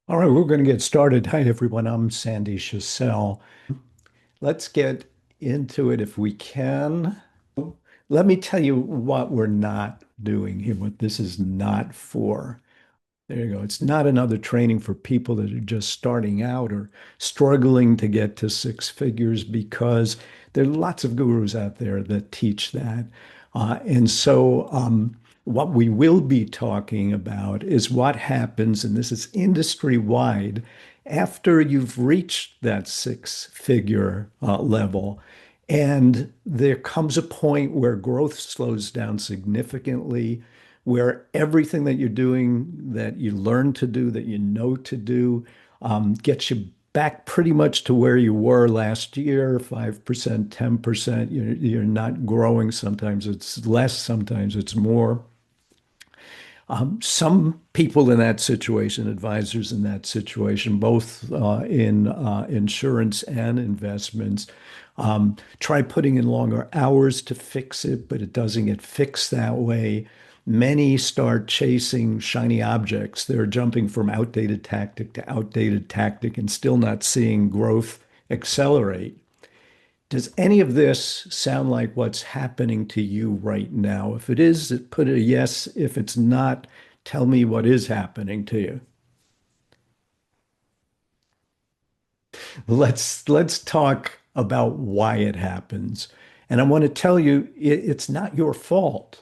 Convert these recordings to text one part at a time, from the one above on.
All right, we're going to get started. Hi, everyone. I'm Sandy Schussel. Let's get into it if we can. Let me tell you what we're not doing here, what this is not for. There you go. It's not another training for people that are just starting out or struggling to get to six figures because there are lots of gurus out there that teach that. What we will be talking about is what happens, and this is industry wide, after you've reached that six-figure level. And there comes a point where growth slows down significantly, where everything that you're doing, that you learn to do, that you know to do, gets you back pretty much to where you were last year, 5%, 10%. You're not growing. Sometimes it's less, sometimes it's more. Some people in that situation, advisors in that situation, both in insurance and investments, try putting in longer hours to fix it, but it doesn't get fixed that way. Many start chasing shiny objects. They're jumping from outdated tactic to outdated tactic and still not seeing growth accelerate. Does any of this sound like what's happening to you right now? If it is, put a yes. If it's not, tell me what is happening to you. Let's talk about why it happens. And I want to tell you, it's not your fault.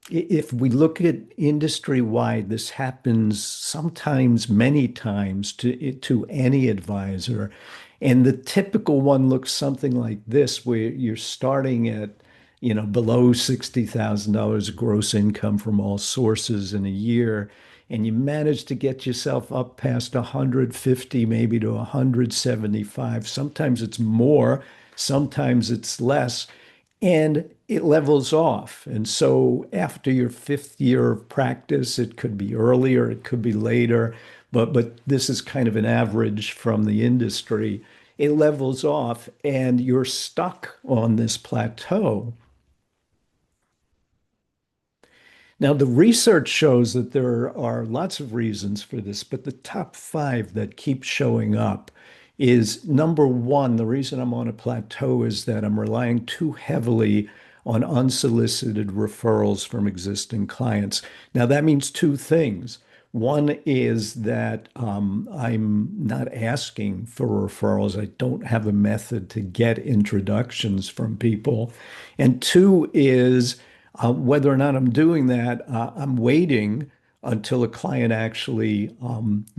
If we look at industry wide, this happens sometimes, many times to any advisor. And the typical one looks something like this, where you're starting at, below $60,000 gross income from all sources in a year, and you manage to get yourself up past 150, maybe to 175. Sometimes it's more, sometimes it's less, and it levels off. And so after your fifth year of practice, it could be earlier, it could be later, but this is kind of an average from the industry. It levels off and you're stuck on this plateau. Now, the research shows that there are lots of reasons for this, but the top five that keep showing up is number one, the reason I'm on a plateau is that I'm relying too heavily on unsolicited referrals from existing clients. Now, that means two things. One is that I'm not asking for referrals. I don't have a method to get introductions from people. And two is whether or not I'm doing that, I'm waiting until a client actually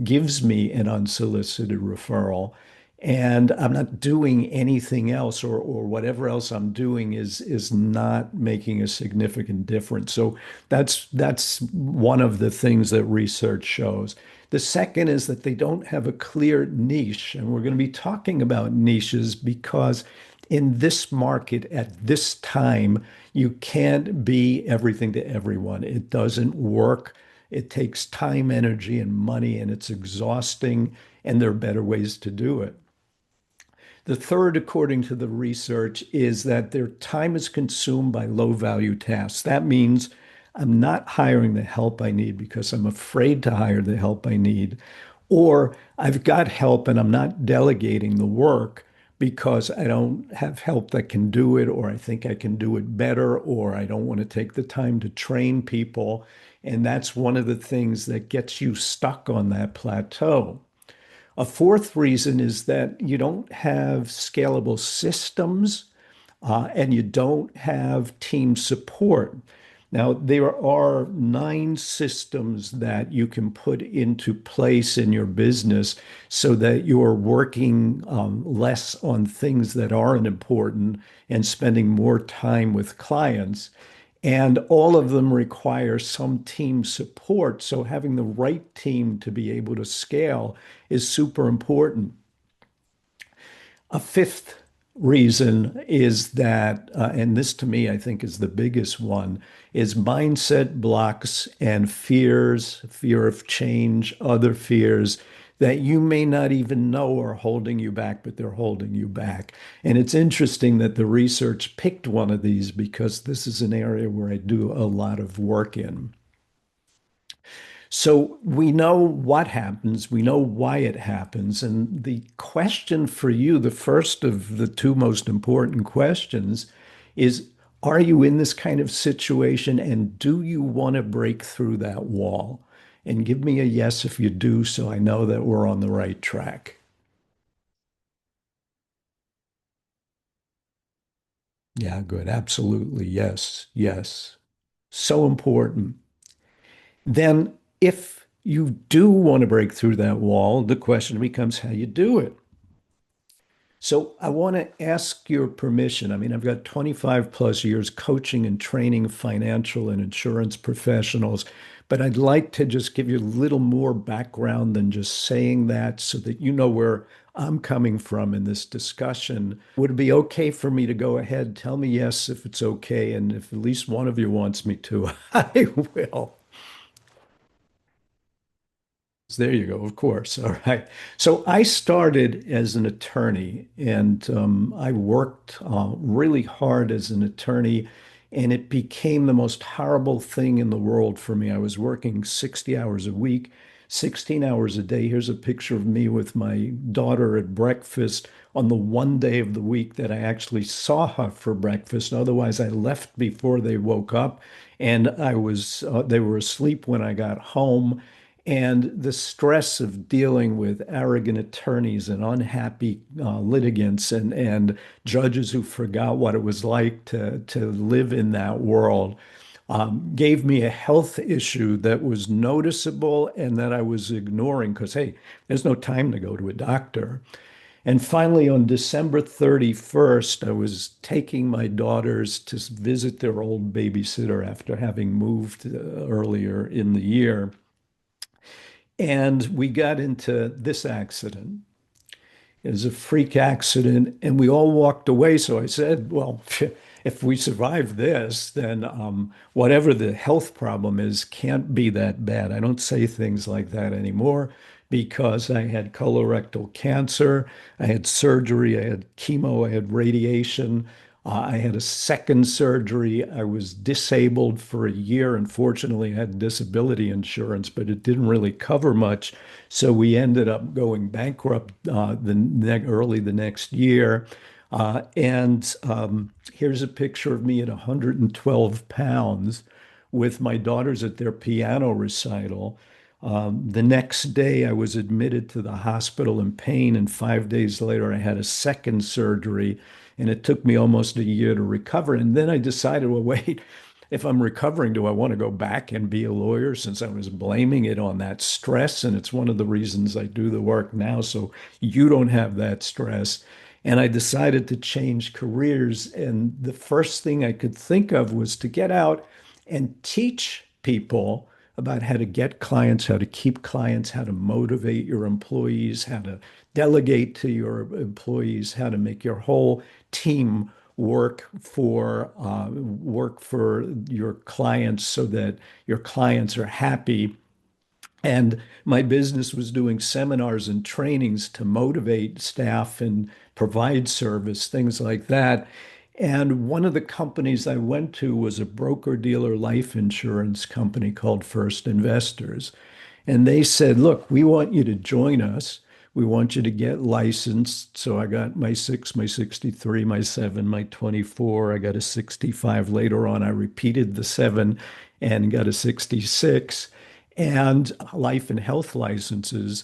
gives me an unsolicited referral. And I'm not doing anything else, or whatever else I'm doing is not making a significant difference. So that's one of the things that research shows. The second is that they don't have a clear niche, and we're going to be talking about niches because in this market at this time, you can't be everything to everyone. It doesn't work. It takes time, energy, and money, and it's exhausting, and there are better ways to do it. The third, according to the research, is that their time is consumed by low value tasks. That means I'm not hiring the help I need because I'm afraid to hire the help I need, or I've got help and I'm not delegating the work because I don't have help that can do it, or I think I can do it better, or I don't want to take the time to train people. And that's one of the things that gets you stuck on that plateau. A fourth reason is that you don't have scalable systems and you don't have team support. Now, there are 9 systems that you can put into place in your business so that you're working less on things that aren't important and spending more time with clients. And all of them require some team support. So having the right team to be able to scale is super important. A fifth reason is that, and this to me, I think is the biggest one, is mindset blocks and fears, fear of change, other fears that you may not even know are holding you back, but they're holding you back. And it's interesting that the research picked one of these because this is an area where I do a lot of work in. So we know what happens, we know why it happens. And the question for you, the first of the two most important questions, is are you in this kind of situation and do you want to break through that wall? And give me a yes if you do, so I know that we're on the right track. Yeah, good. Absolutely. Yes. Yes. So important. Then, if you do want to break through that wall, the question becomes how you do it. So I want to ask your permission. I mean, I've got 25 plus years coaching and training financial and insurance professionals, but I'd like to just give you a little more background than just saying that so that you know where I'm coming from in this discussion. Would it be okay for me to go ahead? Tell me yes if it's okay, and if at least one of you wants me to, I will. There you go, of course. All right. So I started as an attorney and I worked really hard as an attorney, and it became the most horrible thing in the world for me. I was working 60 hours a week, 16 hours a day. Here's a picture of me with my daughter at breakfast on the one day of the week that I actually saw her for breakfast. Otherwise, I left before they woke up, and they were asleep when I got home. And the stress of dealing with arrogant attorneys and unhappy litigants and judges who forgot what it was like to live in that world gave me a health issue that was noticeable and that I was ignoring because, hey, there's no time to go to a doctor. And finally, on December 31st, I was taking my daughters to visit their old babysitter after having moved earlier in the year. And we got into this accident. It was a freak accident, and we all walked away. So I said, well, if we survive this, then whatever the health problem is can't be that bad. I don't say things like that anymore because I had colorectal cancer, I had surgery, I had chemo, I had radiation. I had a second surgery. I was disabled for a year. Unfortunately, I had disability insurance, but it didn't really cover much. So we ended up going bankrupt early the next year. And here's a picture of me at 112 pounds with my daughters at their piano recital. The next day, I was admitted to the hospital in pain, and 5 days later, I had a second surgery, and it took me almost a year to recover. And then I decided, well, wait, if I'm recovering, do I want to go back and be a lawyer since I was blaming it on that stress? And it's one of the reasons I do the work now, so you don't have that stress. And I decided to change careers. And the first thing I could think of was to get out and teach people about how to get clients, how to keep clients, how to motivate your employees, how to delegate to your employees, how to make your whole team work for your clients so that your clients are happy. And my business was doing seminars and trainings to motivate staff and provide service, things like that. And one of the companies I went to was a broker-dealer life insurance company called First Investors. And they said, look, we want you to join us. We want you to get licensed. So I got my 6, my 63, my 7, my 24. I got a 65 later on. I repeated the 7 and got a 66 and life and health licenses.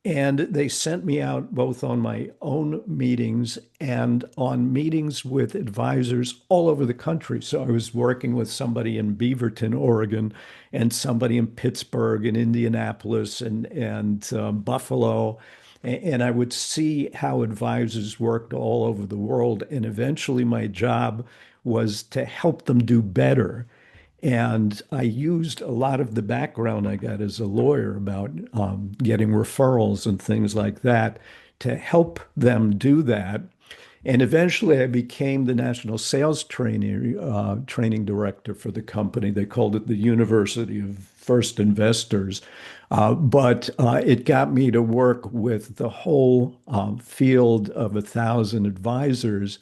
And they sent me out both on my own meetings and on meetings with advisors all over the country. So I was working with somebody in Beaverton, Oregon, and somebody in Pittsburgh and Indianapolis and Buffalo. And I would see how advisors worked all over the world. And eventually my job was to help them do better. And I used a lot of the background I got as a lawyer about getting referrals and things like that to help them do that. And eventually I became the national sales training director for the company. They called it the University of First Investors. But it got me to work with the whole field of 1,000 advisors,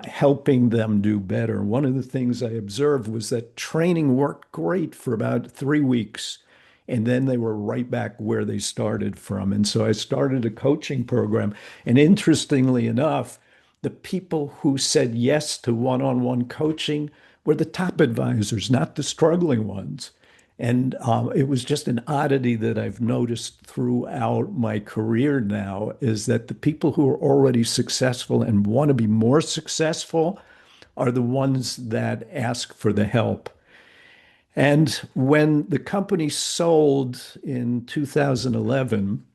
helping them do better. One of the things I observed was that training worked great for about 3 weeks. and then they were right back where they started from. And so I started a coaching program. And interestingly enough, the people who said yes to one-on-one coaching were the top advisors, not the struggling ones. And it was just an oddity that I've noticed throughout my career now is that the people who are already successful and want to be more successful are the ones that ask for the help. And when the company sold in 2011,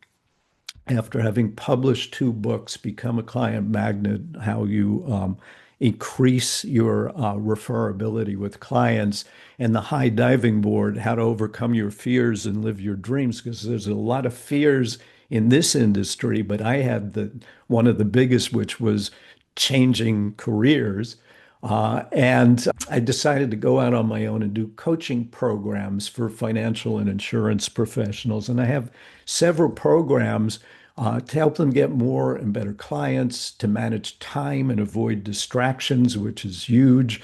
after having published two books, Become a Client Magnet, how you increase your referability with clients, and the High Diving Board, how to overcome your fears and live your dreams, because there's a lot of fears in this industry, but I had the one of the biggest, which was changing careers. And I decided to go out on my own and do coaching programs for financial and insurance professionals. And I have several programs to help them get more and better clients, to manage time and avoid distractions, which is huge,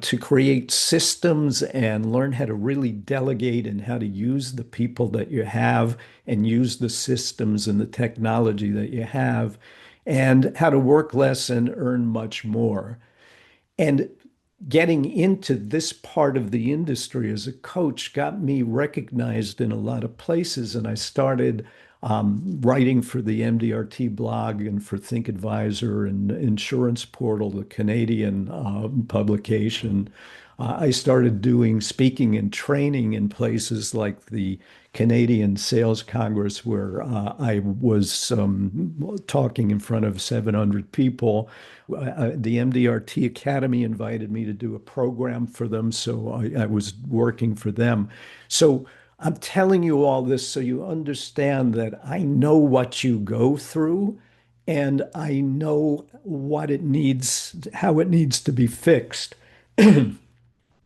to create systems and learn how to really delegate and how to use the people that you have and use the systems and the technology that you have, and how to work less and earn much more. And getting into this part of the industry as a coach got me recognized in a lot of places. And I started writing for the MDRT blog and for Think Advisor and Insurance Portal, the Canadian publication. I started doing speaking and training in places like the Canadian Sales Congress, where I was talking in front of 700 people. The MDRT Academy invited me to do a program for them, so I was working for them. So I'm telling you all this so you understand that I know what you go through and I know what it needs, how it needs to be fixed.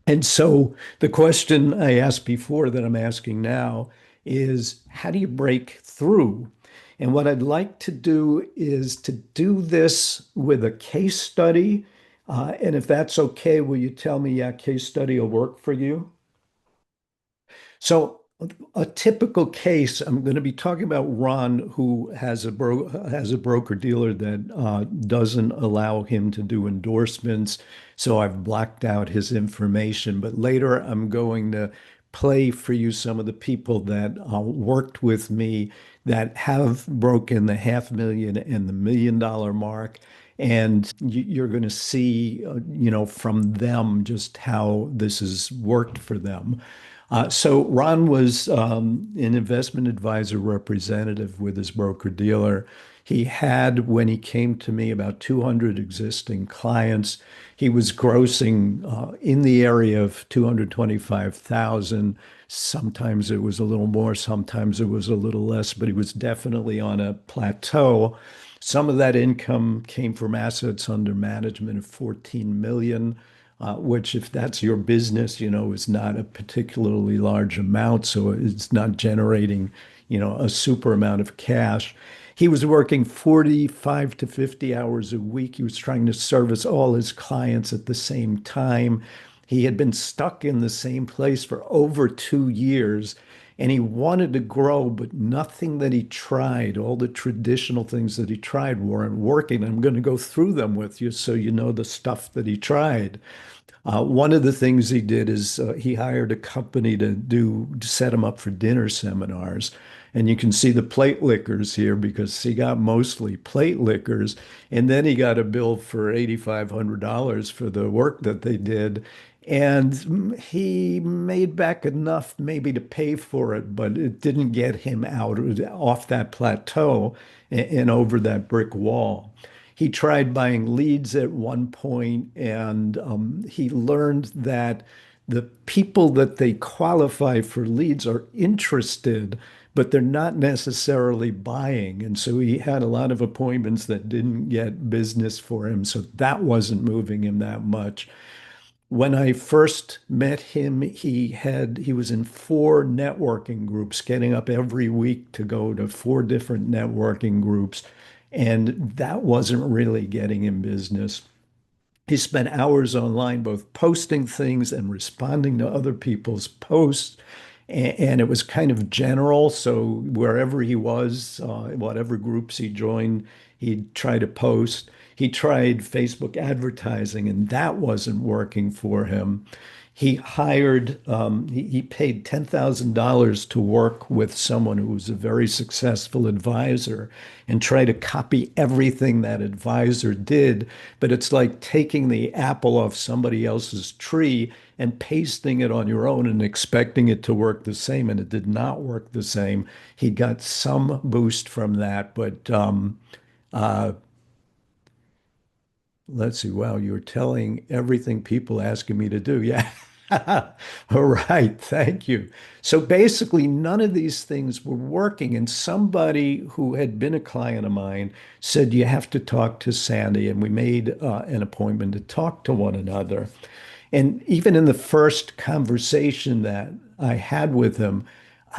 And so the question I asked before that I'm asking now is how do you break through? And what I'd like to do is to do this with a case study. And if that's okay, will you tell me, yeah, case study will work for you? So a typical case, I'm going to be talking about Ron, who has a broker dealer that doesn't allow him to do endorsements. So I've blacked out his information. But later, I'm going to play for you some of the people that worked with me that have broken the 500,000 and the $1 million mark. And you're going to see, from them just how this has worked for them. So Ron was an investment advisor representative with his broker dealer. He had, when he came to me, about 200 existing clients. He was grossing in the area of 225,000. Sometimes it was a little more, sometimes it was a little less, but he was definitely on a plateau. Some of that income came from assets under management of 14 million, which if that's your business, is not a particularly large amount. So it's not generating, a super amount of cash. He was working 45 to 50 hours a week. He was trying to service all his clients at the same time. He had been stuck in the same place for over 2 years and he wanted to grow, but nothing that he tried, all the traditional things that he tried weren't working. I'm going to go through them with you so you know the stuff that he tried. One of the things he did is he hired a company to set him up for dinner seminars. And you can see the plate lickers here because he got mostly plate lickers. And then he got a bill for $8,500 for the work that they did. And he made back enough maybe to pay for it, but it didn't get him out off that plateau and over that brick wall. He tried buying leads at one point, and he learned that the people that they qualify for leads are interested, but they're not necessarily buying. And so he had a lot of appointments that didn't get business for him. So that wasn't moving him that much. When I first met him, he was in four networking groups, getting up every week to go to four different networking groups, and that wasn't really getting him business. He spent hours online, both posting things and responding to other people's posts. And it was kind of general. So wherever he was, whatever groups he joined, he'd try to post. He tried Facebook advertising, and that wasn't working for him. He paid $10,000 to work with someone who was a very successful advisor and try to copy everything that advisor did. But it's like taking the apple off somebody else's tree and pasting it on your own and expecting it to work the same. And it did not work the same. He got some boost from that, but uh, let's see. Wow, you're telling everything people asking me to do. Yeah. All right. Thank you. So basically, none of these things were working. And somebody who had been a client of mine said, you have to talk to Sandy. And we made an appointment to talk to one another. And even in the first conversation that I had with him,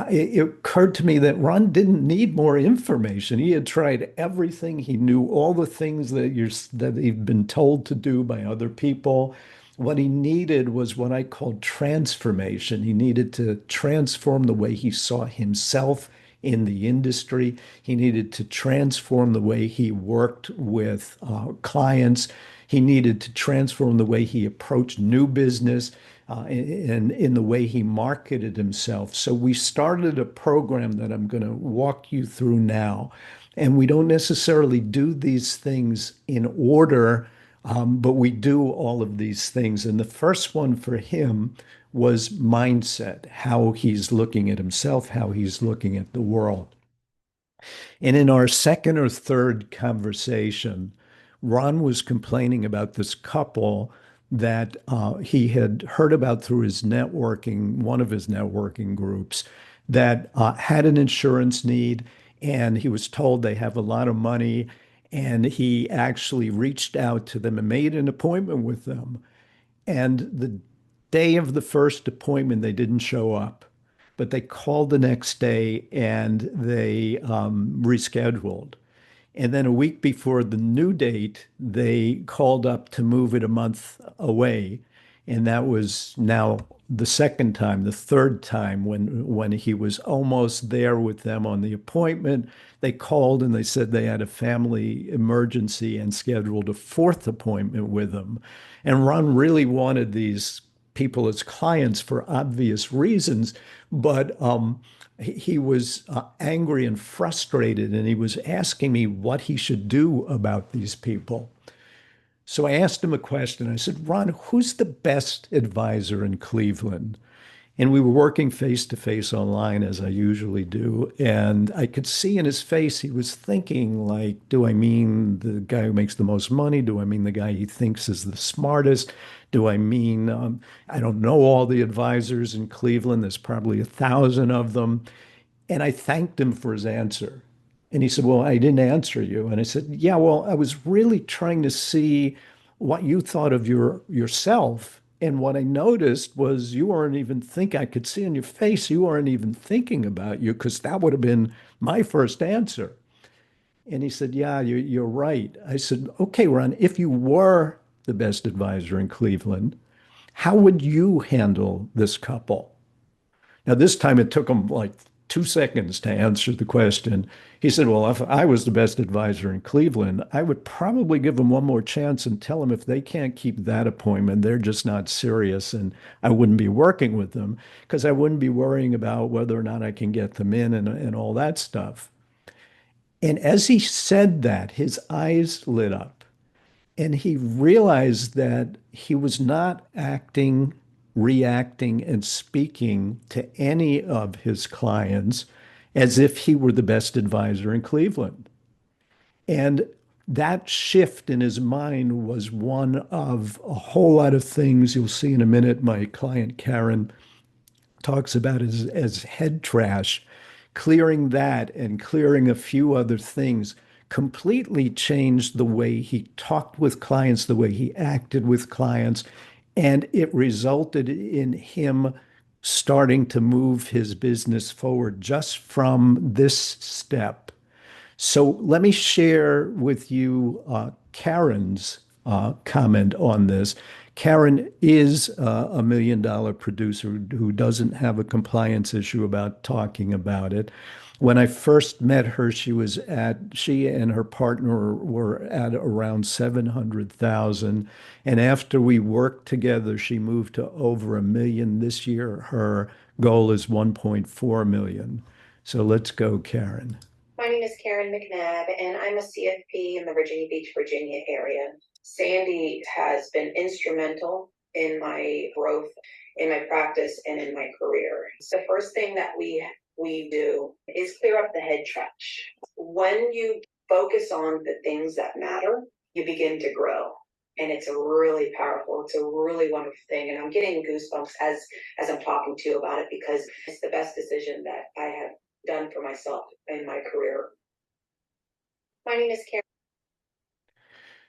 it occurred to me that Ron didn't need more information. He had tried everything. He knew all the things that he'd been told to do by other people. What he needed was what I called transformation. He needed to transform the way he saw himself in the industry. He needed to transform the way he worked with clients. He needed to transform the way he approached new business and in the way he marketed himself. So we started a program that I'm going to walk you through now. And we don't necessarily do these things in order, but we do all of these things. And the first one for him was mindset, how he's looking at himself, how he's looking at the world. And in our second or third conversation, Ron was complaining about this couple that he had heard about through his networking, one of his networking groups, that had an insurance need. And he was told they have a lot of money. And he actually reached out to them and made an appointment with them. And the day of the first appointment, they didn't show up, but they called the next day and they rescheduled. And then a week before the new date, they called up to move it a month away. And that was now the second time, the third time when he was almost there with them on the appointment. They called and they said they had a family emergency and scheduled a fourth appointment with him. And Ron really wanted these people as clients for obvious reasons, but he was angry and frustrated, and he was asking me what he should do about these people. So I asked him a question. I said, Ron, who's the best advisor in Cleveland? And we were working face to face online as I usually do. And I could see in his face, he was thinking, like, do I mean the guy who makes the most money? Do I mean the guy he thinks is the smartest? Do I mean, I don't know all the advisors in Cleveland. There's probably 1,000 of them. And I thanked him for his answer. And he said, well, I didn't answer you. And I said, yeah, well, I was really trying to see what you thought of yourself. And what I noticed was you weren't even thinking, I could see in your face, you weren't even thinking about you, because that would have been my first answer. And he said, yeah, you're right. I said, okay, Ron, if you were the best advisor in Cleveland, how would you handle this couple? Now, this time it took him like 2 seconds to answer the question. He said, well, if I was the best advisor in Cleveland, I would probably give them one more chance and tell them if they can't keep that appointment, they're just not serious. And I wouldn't be working with them because I wouldn't be worrying about whether or not I can get them in and all that stuff. And as he said that, his eyes lit up. And he realized that he was not acting, reacting, and speaking to any of his clients as if he were the best advisor in Cleveland. And that shift in his mind was one of a whole lot of things you'll see in a minute. My client, Karen, talks about as head trash. Clearing that and clearing a few other things completely changed the way he talked with clients, the way he acted with clients, and it resulted in him starting to move his business forward just from this step. So let me share with you Karen's comment on this. Karen is $1 million producer who doesn't have a compliance issue about talking about it. When I first met her, she and her partner were at around 700,000. And after we worked together, she moved to over 1 million. This year, her goal is 1.4 million. So let's go, Karen. My name is Karen McNabb, and I'm a CFP in the Virginia Beach, Virginia area. Sandy has been instrumental in my growth, in my practice, and in my career. So the first thing that we do is clear up the head trash. When you focus on the things that matter, you begin to grow. And it's a really powerful, it's a really wonderful thing. And I'm getting goosebumps as I'm talking to you about it because it's the best decision that I have done for myself in my career. My name is Karen.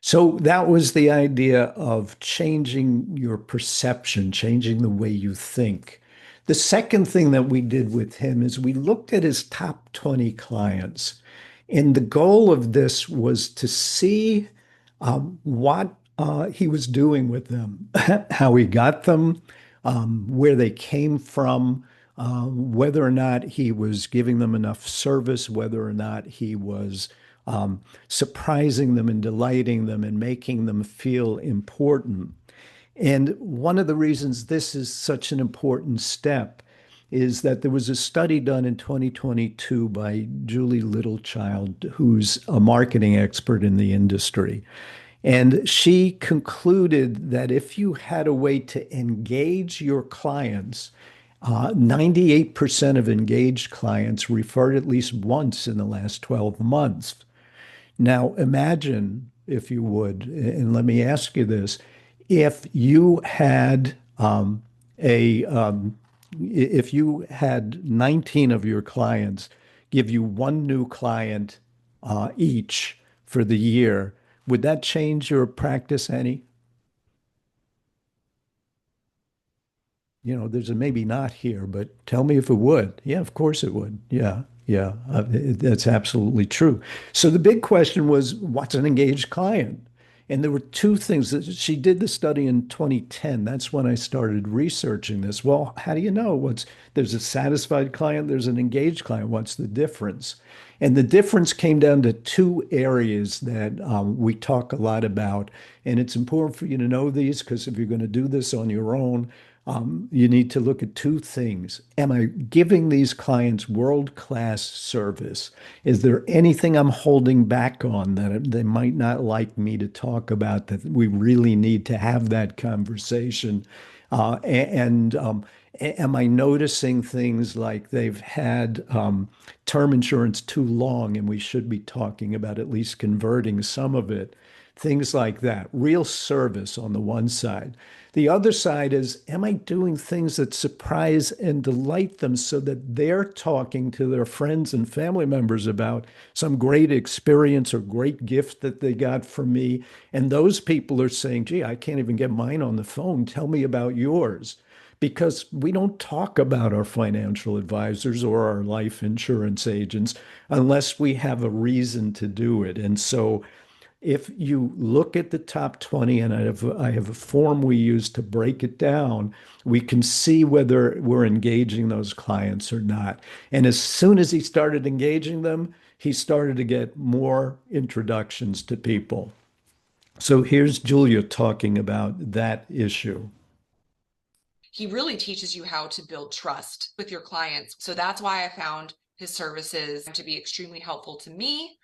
So that was the idea of changing your perception, changing the way you think. The second thing that we did with him is we looked at his top 20 clients. And the goal of this was to see what he was doing with them, how he got them, where they came from, whether or not he was giving them enough service, whether or not he was surprising them and delighting them and making them feel important. And one of the reasons this is such an important step is that there was a study done in 2022 by Julie Littlechild, who's a marketing expert in the industry. And she concluded that if you had a way to engage your clients, 98% of engaged clients referred at least once in the last 12 months. Now, imagine, if you would, and let me ask you this, if you had a if you had 19 of your clients give you one new client each for the year, would that change your practice any? There's a maybe not here, but tell me if it would. Yeah, of course it would. Yeah, yeah, that's absolutely true. So the big question was, what's an engaged client? And there were two things that she did the study in 2010. That's when I started researching this. Well, how do you know there's a satisfied client, there's an engaged client. What's the difference? And the difference came down to two areas that we talk a lot about. And it's important for you to know these because if you're going to do this on your own, you need to look at two things. Am I giving these clients world-class service? Is there anything I'm holding back on that they might not like me to talk about that we really need to have that conversation? And am I noticing things like they've had term insurance too long and we should be talking about at least converting some of it? Things like that. Real service on the one side. The other side is, am I doing things that surprise and delight them so that they're talking to their friends and family members about some great experience or great gift that they got from me? And those people are saying, gee, I can't even get mine on the phone. Tell me about yours. Because we don't talk about our financial advisors or our life insurance agents unless we have a reason to do it. And so if you look at the top 20, and I have a form we use to break it down, we can see whether we're engaging those clients or not. And as soon as he started engaging them, he started to get more introductions to people. So here's Julia talking about that issue. He really teaches you how to build trust with your clients. So that's why I found his services to be extremely helpful to me,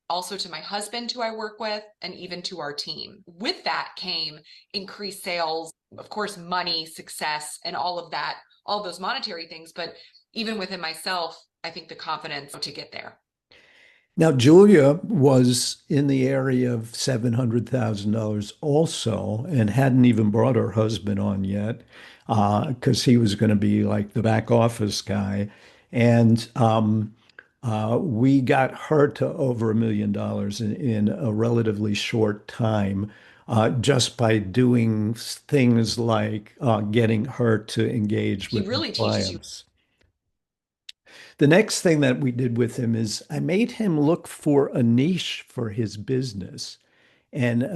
also to my husband, who I work with, and even to our team. With that came increased sales, of course, money, success, and all of that, all those monetary things. But even within myself, I think the confidence to get there. Now, Julia was in the area of $700,000 also and hadn't even brought her husband on yet because he was going to be like the back office guy. And we got her to over $1 million in a relatively short time just by doing things like getting her to engage He with her really teaches you. clients. The next thing that we did with him is I made him look for a niche for his business. and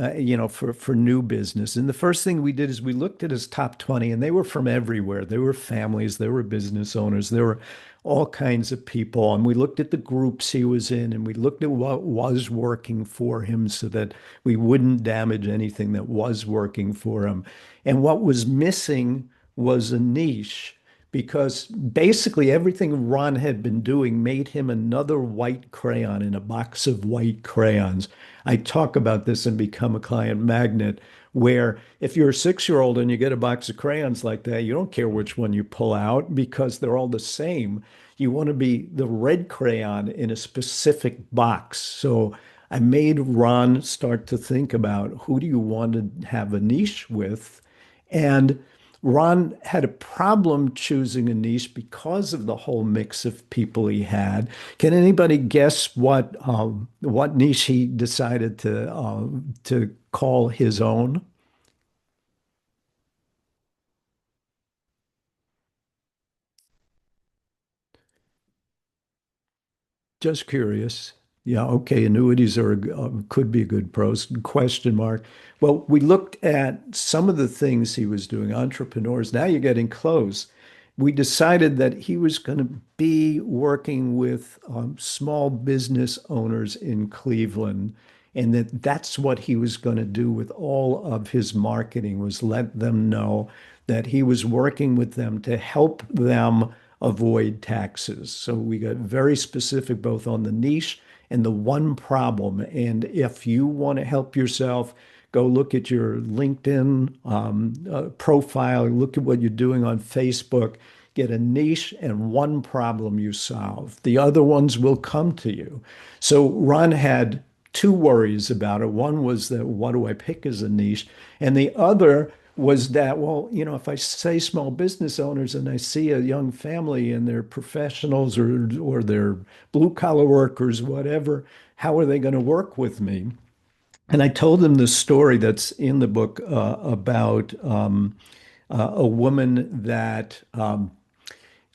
for new business. And the first thing we did is we looked at his top 20, and they were from everywhere. They were families, they were business owners, there were all kinds of people. And we looked at the groups he was in, and we looked at what was working for him so that we wouldn't damage anything that was working for him. And what was missing was a niche, because basically everything Ron had been doing made him another white crayon in a box of white crayons. I talk about this in Become a Client Magnet, where if you're a 6-year-old and you get a box of crayons like that, you don't care which one you pull out because they're all the same. You want to be the red crayon in a specific box. So I made Ron start to think about, who do you want to have a niche with? And Ron had a problem choosing a niche because of the whole mix of people he had. Can anybody guess what niche he decided to call his own? Just curious. Yeah, okay. Annuities could be a good pros question mark. Well, we looked at some of the things he was doing, entrepreneurs. Now you're getting close. We decided that he was going to be working with small business owners in Cleveland, and that that's what he was going to do with all of his marketing, was let them know that he was working with them to help them avoid taxes. So we got very specific both on the niche and the one problem. And if you want to help yourself, go look at your LinkedIn profile, look at what you're doing on Facebook, get a niche and one problem you solve. The other ones will come to you. So Ron had two worries about it. One was that, what do I pick as a niche? And the other was that, well, if I say small business owners and I see a young family and they're professionals or they're blue collar workers, whatever, how are they going to work with me? And I told them the story that's in the book about a woman that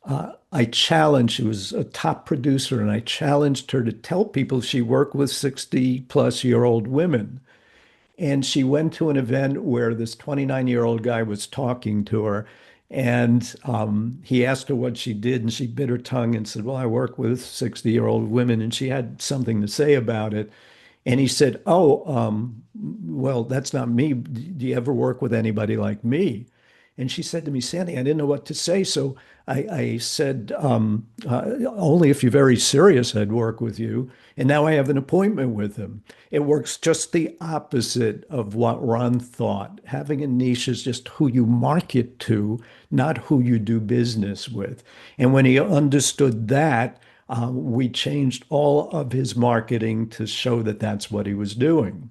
I challenged. She was a top producer, and I challenged her to tell people she worked with 60-plus-year-old women. And she went to an event where this 29-year-old guy was talking to her. And he asked her what she did, and she bit her tongue and said, well, I work with 60-year-old women. And she had something to say about it. And he said, oh, well, that's not me. Do you ever work with anybody like me? And she said to me, Sandy, I didn't know what to say. So I said, only if you're very serious, I'd work with you. And now I have an appointment with him. It works just the opposite of what Ron thought. Having a niche is just who you market to, not who you do business with. And when he understood that, we changed all of his marketing to show that that's what he was doing.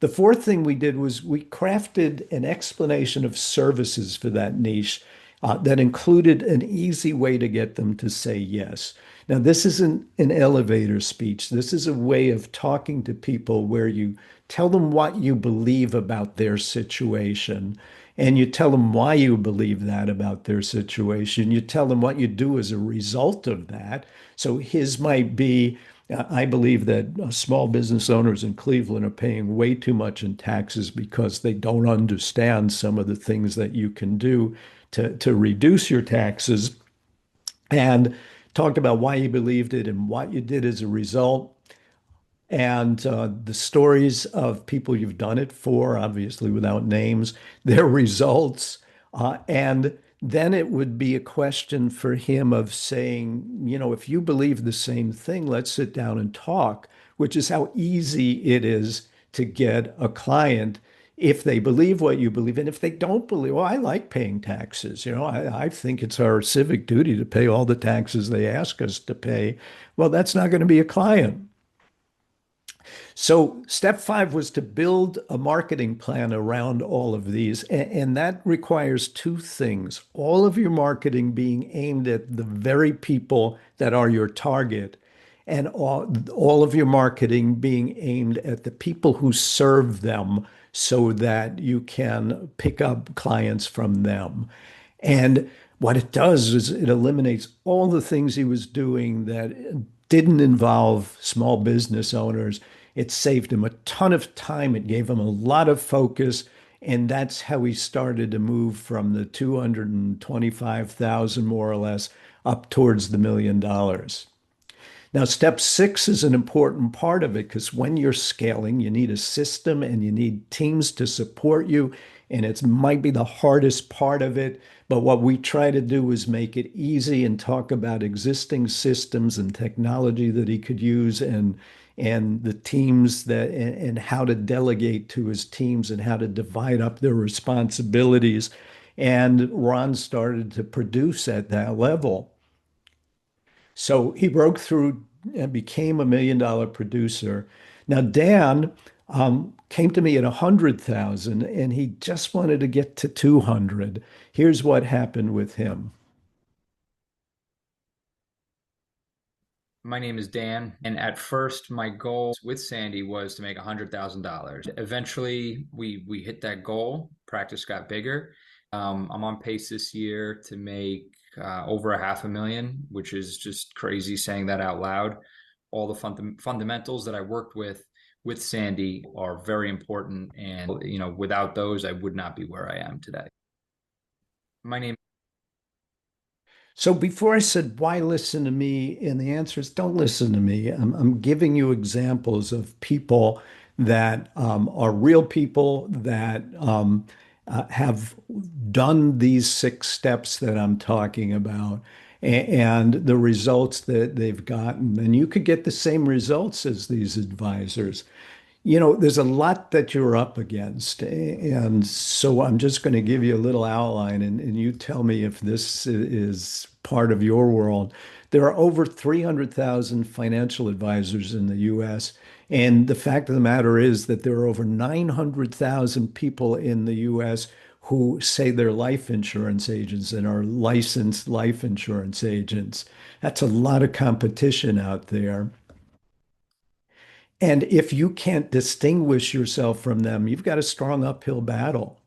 The fourth thing we did was we crafted an explanation of services for that niche that included an easy way to get them to say yes. Now, this isn't an elevator speech. This is a way of talking to people where you tell them what you believe about their situation, and you tell them why you believe that about their situation. You tell them what you do as a result of that. So his might be, I believe that small business owners in Cleveland are paying way too much in taxes because they don't understand some of the things that you can do to reduce your taxes, and talked about why you believed it and what you did as a result, and the stories of people you've done it for, obviously without names, their results. And then it would be a question for him of saying, if you believe the same thing, let's sit down and talk, which is how easy it is to get a client if they believe what you believe. And if they don't believe, well, I like paying taxes. I think it's our civic duty to pay all the taxes they ask us to pay. Well, that's not going to be a client. So step five was to build a marketing plan around all of these. And that requires two things: all of your marketing being aimed at the very people that are your target, and all of your marketing being aimed at the people who serve them so that you can pick up clients from them. And what it does is it eliminates all the things he was doing that didn't involve small business owners. It saved him a ton of time. It gave him a lot of focus. And that's how he started to move from the 225,000 more or less up towards the $1 million. Now, step six is an important part of it because when you're scaling, you need a system and you need teams to support you. And it might be the hardest part of it. But what we try to do is make it easy and talk about existing systems and technology that he could use and the teams that and how to delegate to his teams and how to divide up their responsibilities. And Ron started to produce at that level. So he broke through and became $1 million producer. Now, Dan came to me at 100,000 and he just wanted to get to 200. Here's what happened with him. My name is Dan, and at first my goal with Sandy was to make $100,000. Eventually, we hit that goal. Practice got bigger. I'm on pace this year to make over a half a million, which is just crazy saying that out loud. All the fundamentals that I worked with Sandy are very important, and without those, I would not be where I am today. My name. So before I said, why listen to me? And the answer is, don't listen to me. I'm giving you examples of people that are real people that have done these 6 steps that I'm talking about and the results that they've gotten. And you could get the same results as these advisors. There's a lot that you're up against. And so I'm just going to give you a little outline and you tell me if this is part of your world. There are over 300,000 financial advisors in the US. And the fact of the matter is that there are over 900,000 people in the US who say they're life insurance agents and are licensed life insurance agents. That's a lot of competition out there. And if you can't distinguish yourself from them, you've got a strong uphill battle.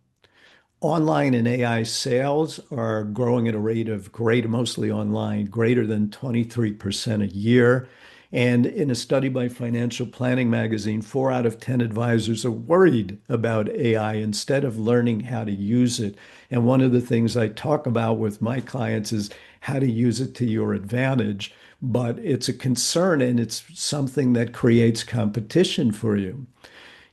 Online and AI sales are growing at a rate of mostly online, greater than 23% a year. And in a study by Financial Planning Magazine, 4 out of 10 advisors are worried about AI instead of learning how to use it. And one of the things I talk about with my clients is how to use it to your advantage. But it's a concern and it's something that creates competition for you.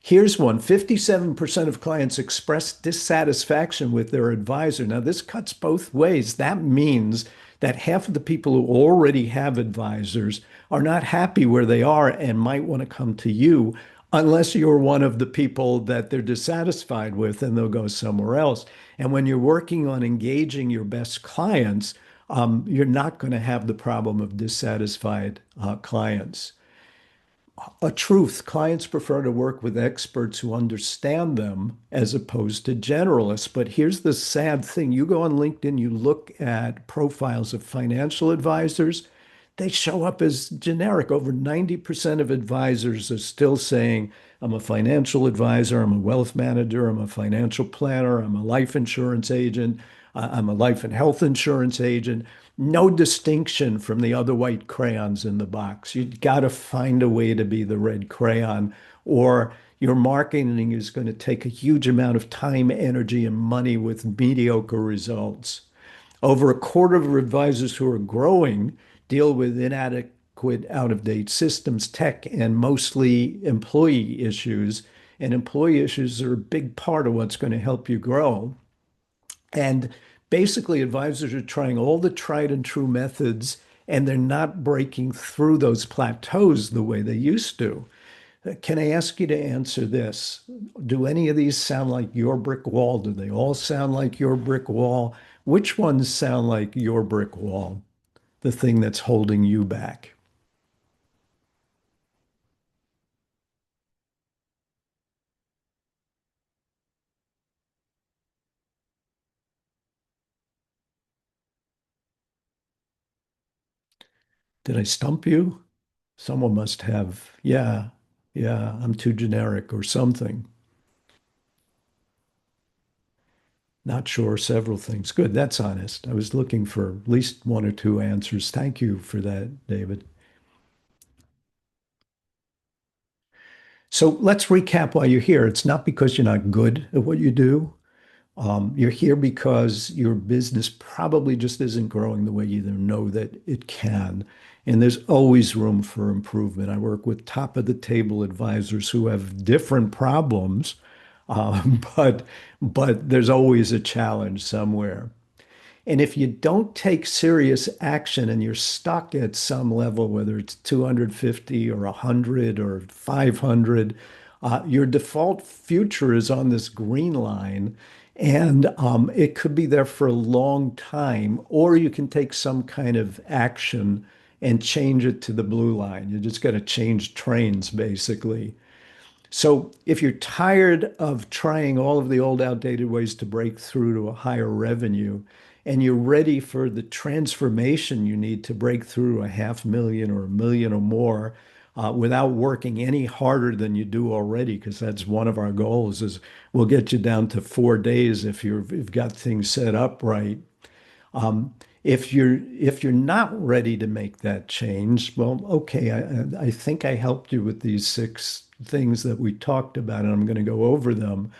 Here's one. 57% of clients express dissatisfaction with their advisor. Now, this cuts both ways. That means that half of the people who already have advisors are not happy where they are and might want to come to you unless you're one of the people that they're dissatisfied with and they'll go somewhere else. And when you're working on engaging your best clients, you're not going to have the problem of dissatisfied clients. A truth, clients prefer to work with experts who understand them as opposed to generalists. But here's the sad thing. You go on LinkedIn, you look at profiles of financial advisors, they show up as generic. Over 90% of advisors are still saying, I'm a financial advisor, I'm a wealth manager, I'm a financial planner, I'm a life insurance agent, I'm a life and health insurance agent. No distinction from the other white crayons in the box. You got to find a way to be the red crayon, or your marketing is going to take a huge amount of time, energy, and money with mediocre results. Over a quarter of advisors who are growing deal with inadequate, out of date systems, tech, and mostly employee issues. And employee issues are a big part of what's going to help you grow. And basically, advisors are trying all the tried and true methods, and they're not breaking through those plateaus the way they used to. Can I ask you to answer this? Do any of these sound like your brick wall? Do they all sound like your brick wall? Which ones sound like your brick wall, the thing that's holding you back? Did I stump you? Someone must have, yeah, yeah, I'm too generic or something. Not sure, several things. Good, that's honest. I was looking for at least one or two answers. Thank you for that, David. So let's recap why you're here. It's not because you're not good at what you do. You're here because your business probably just isn't growing the way you know that it can. And there's always room for improvement. I work with top of the table advisors who have different problems, but there's always a challenge somewhere. And if you don't take serious action and you're stuck at some level, whether it's 250 or 100 or 500, your default future is on this green line. And it could be there for a long time, or you can take some kind of action and change it to the blue line. You just got to change trains, basically. So if you're tired of trying all of the old outdated ways to break through to a higher revenue, and you're ready for the transformation you need to break through a 500,000 or 1 million or more, without working any harder than you do already, because that's one of our goals is we'll get you down to 4 days if you've got things set up right. Um, if you're not ready to make that change, well, okay, I think I helped you with these 6 things that we talked about, and I'm going to go over them.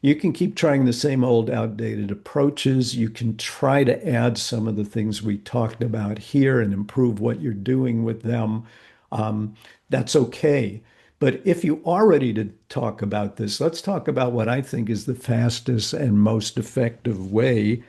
You can keep trying the same old outdated approaches. You can try to add some of the things we talked about here and improve what you're doing with them. Um, that's okay. But if you are ready to talk about this, let's talk about what I think is the fastest and most effective way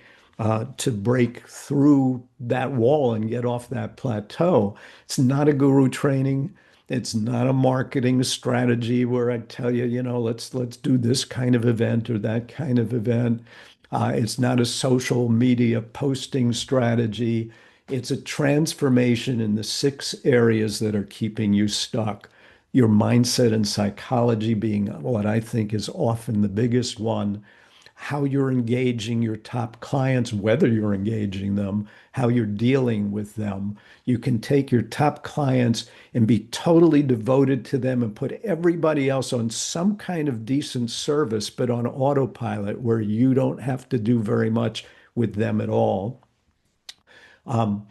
to break through that wall and get off that plateau. It's not a guru training. It's not a marketing strategy where I tell you, let's do this kind of event or that kind of event. It's not a social media posting strategy. It's a transformation in the 6 areas that are keeping you stuck. Your mindset and psychology being what I think is often the biggest one, how you're engaging your top clients, whether you're engaging them, how you're dealing with them. You can take your top clients and be totally devoted to them and put everybody else on some kind of decent service, but on autopilot where you don't have to do very much with them at all. Um,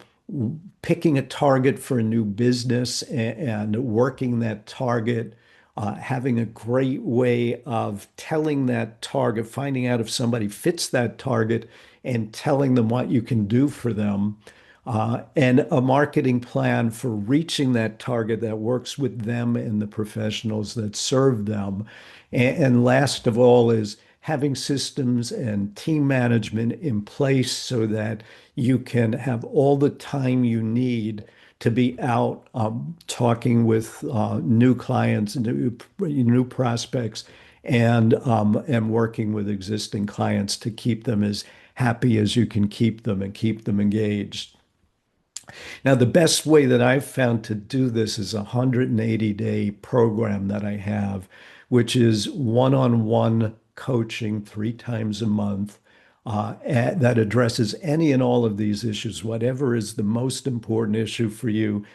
Picking a target for a new business and working that target, having a great way of telling that target, finding out if somebody fits that target and telling them what you can do for them, and a marketing plan for reaching that target that works with them and the professionals that serve them. And last of all is having systems and team management in place so that you can have all the time you need to be out talking with new clients, new prospects, and working with existing clients to keep them as happy as you can keep them and keep them engaged. Now, the best way that I've found to do this is a 180-day program that I have, which is one-on-one coaching 3 times a month, that addresses any and all of these issues. Whatever is the most important issue for you,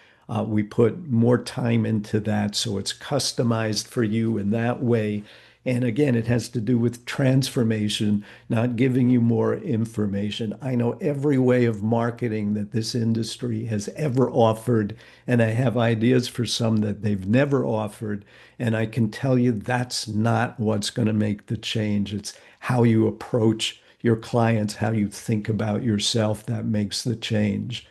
we put more time into that. So it's customized for you in that way. And again, it has to do with transformation, not giving you more information. I know every way of marketing that this industry has ever offered, and I have ideas for some that they've never offered. And I can tell you that's not what's going to make the change. It's how you approach your clients, how you think about yourself that makes the change.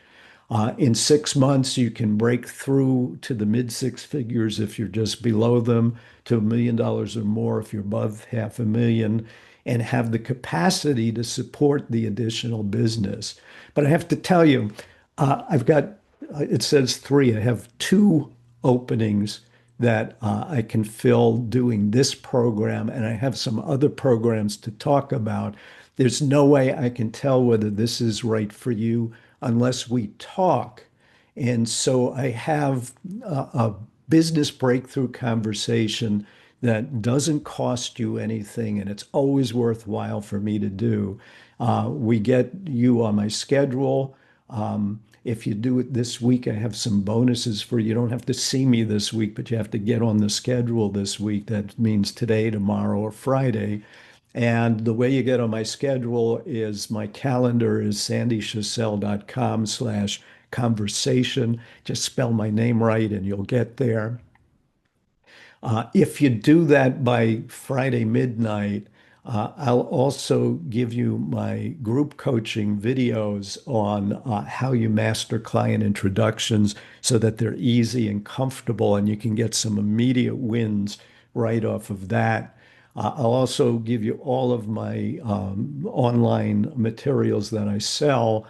In 6 months, you can break through to the mid 6 figures if you're just below them, to $1 million or more if you're above 500,000, and have the capacity to support the additional business. But I have to tell you, I've got, it says 3, I have 2 openings that I can fill doing this program, and I have some other programs to talk about. There's no way I can tell whether this is right for you unless we talk. And so I have a business breakthrough conversation that doesn't cost you anything, and it's always worthwhile for me to do. We get you on my schedule. If you do it this week, I have some bonuses for you. You don't have to see me this week, but you have to get on the schedule this week. That means today, tomorrow, or Friday. And the way you get on my schedule is my calendar is sandyschussel.com/conversation. Just spell my name right and you'll get there. If you do that by Friday midnight, I'll also give you my group coaching videos on how you master client introductions so that they're easy and comfortable and you can get some immediate wins right off of that. I'll also give you all of my online materials that I sell,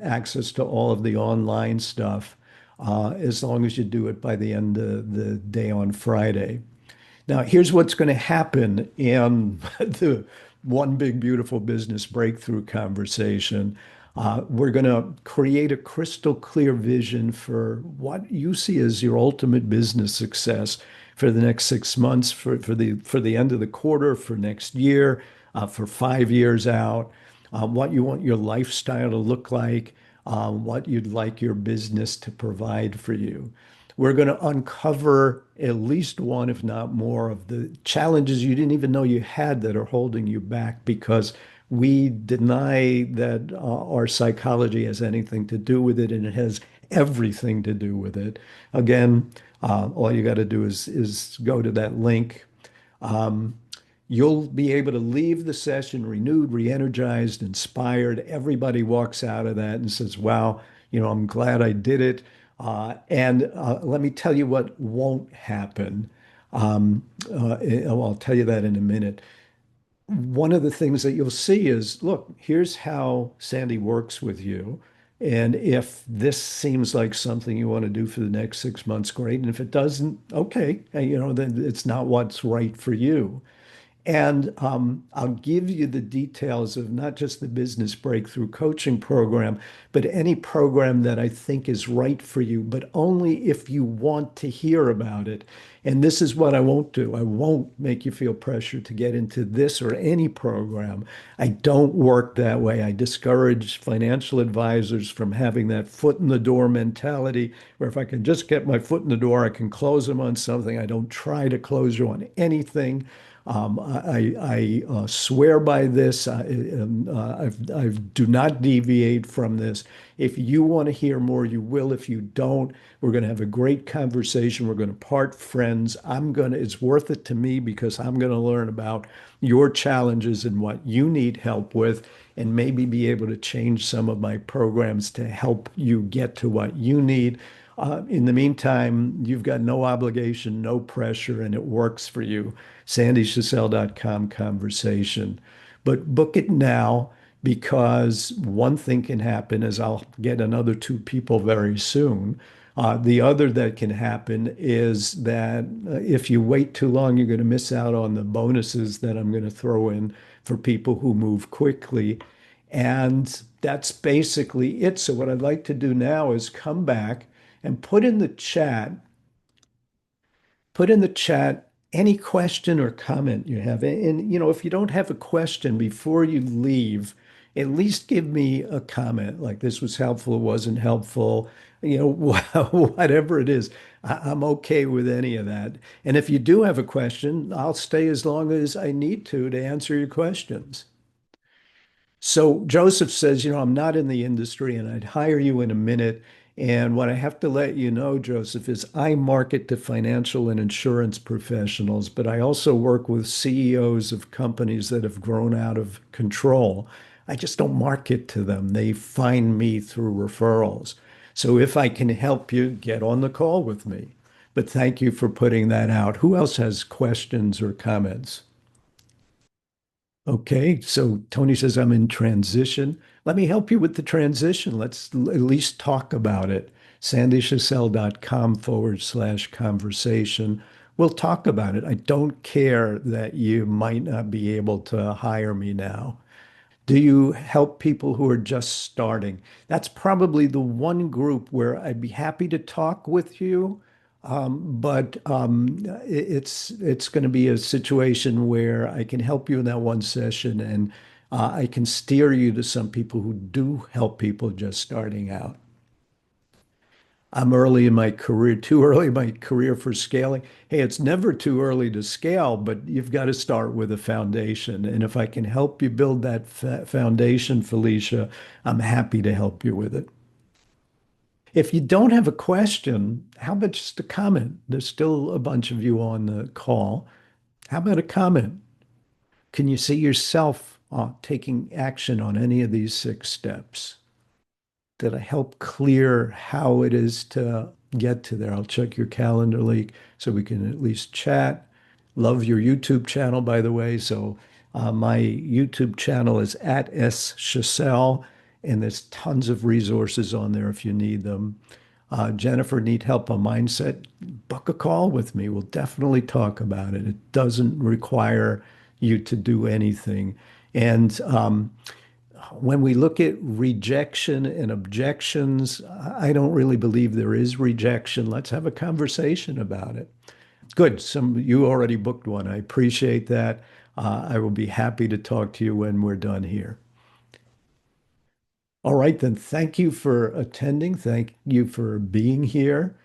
access to all of the online stuff, as long as you do it by the end of the day on Friday. Now, here's what's going to happen in the one big, beautiful business breakthrough conversation. We're going to create a crystal clear vision for what you see as your ultimate business success for the next 6 months, for the end of the quarter, for next year, for 5 years out, what you want your lifestyle to look like, what you'd like your business to provide for you. We're going to uncover at least one, if not more, of the challenges you didn't even know you had that are holding you back because we deny that our psychology has anything to do with it, and it has everything to do with it. Again, all you got to do is go to that link. Um, You'll be able to leave the session renewed, re-energized, inspired. Everybody walks out of that and says, wow, I'm glad I did it. And let me tell you what won't happen. I'll tell you that in a minute. One of the things that you'll see is, look, here's how Sandy works with you. And if this seems like something you want to do for the next 6 months, great. And if it doesn't, okay, then it's not what's right for you. And I'll give you the details of not just the business breakthrough coaching program, but any program that I think is right for you, but only if you want to hear about it. And this is what I won't do. I won't make you feel pressure to get into this or any program. I don't work that way. I discourage financial advisors from having that foot in the door mentality, where if I can just get my foot in the door, I can close them on something. I don't try to close you on anything. I swear by this. I do not deviate from this. If you want to hear more, you will. If you don't, we're going to have a great conversation. We're going to part friends. It's worth it to me because I'm going to learn about your challenges and what you need help with, and maybe be able to change some of my programs to help you get to what you need. In the meantime, you've got no obligation, no pressure, and it works for you. SandySchussel.com conversation. But book it now because one thing can happen is I'll get another two people very soon. The other that can happen is that if you wait too long, you're going to miss out on the bonuses that I'm going to throw in for people who move quickly. And that's basically it. So what I'd like to do now is come back and put in the chat any question or comment you have. And, if you don't have a question before you leave, at least give me a comment like this was helpful, it wasn't helpful, whatever it is. I'm okay with any of that. And if you do have a question, I'll stay as long as I need to answer your questions. So Joseph says, I'm not in the industry and I'd hire you in a minute. And what I have to let you know, Joseph, is I market to financial and insurance professionals, but I also work with CEOs of companies that have grown out of control. I just don't market to them. They find me through referrals. So if I can help you, get on the call with me. But thank you for putting that out. Who else has questions or comments? Okay, so Tony says I'm in transition. Let me help you with the transition. Let's at least talk about it. SandySchissel.com/conversation. We'll talk about it. I don't care that you might not be able to hire me now. Do you help people who are just starting? That's probably the one group where I'd be happy to talk with you, but it's going to be a situation where I can help you in that one session, and I can steer you to some people who do help people just starting out. I'm early in my career, too early in my career for scaling. Hey, it's never too early to scale, but you've got to start with a foundation. And if I can help you build that foundation, Felicia, I'm happy to help you with it. If you don't have a question, how about just a comment? There's still a bunch of you on the call. How about a comment? Can you see yourself taking action on any of these 6 steps? Did I help clear how it is to get to there? I'll check your calendar leak so we can at least chat. Love your YouTube channel, by the way. So my YouTube channel is at S Schussel, and there's tons of resources on there if you need them. Jennifer, need help on mindset? Book a call with me. We'll definitely talk about it. It doesn't require you to do anything. And when we look at rejection and objections, I don't really believe there is rejection. Let's have a conversation about it. Good. You already booked one. I appreciate that. I will be happy to talk to you when we're done here. All right, then. Thank you for attending. Thank you for being here.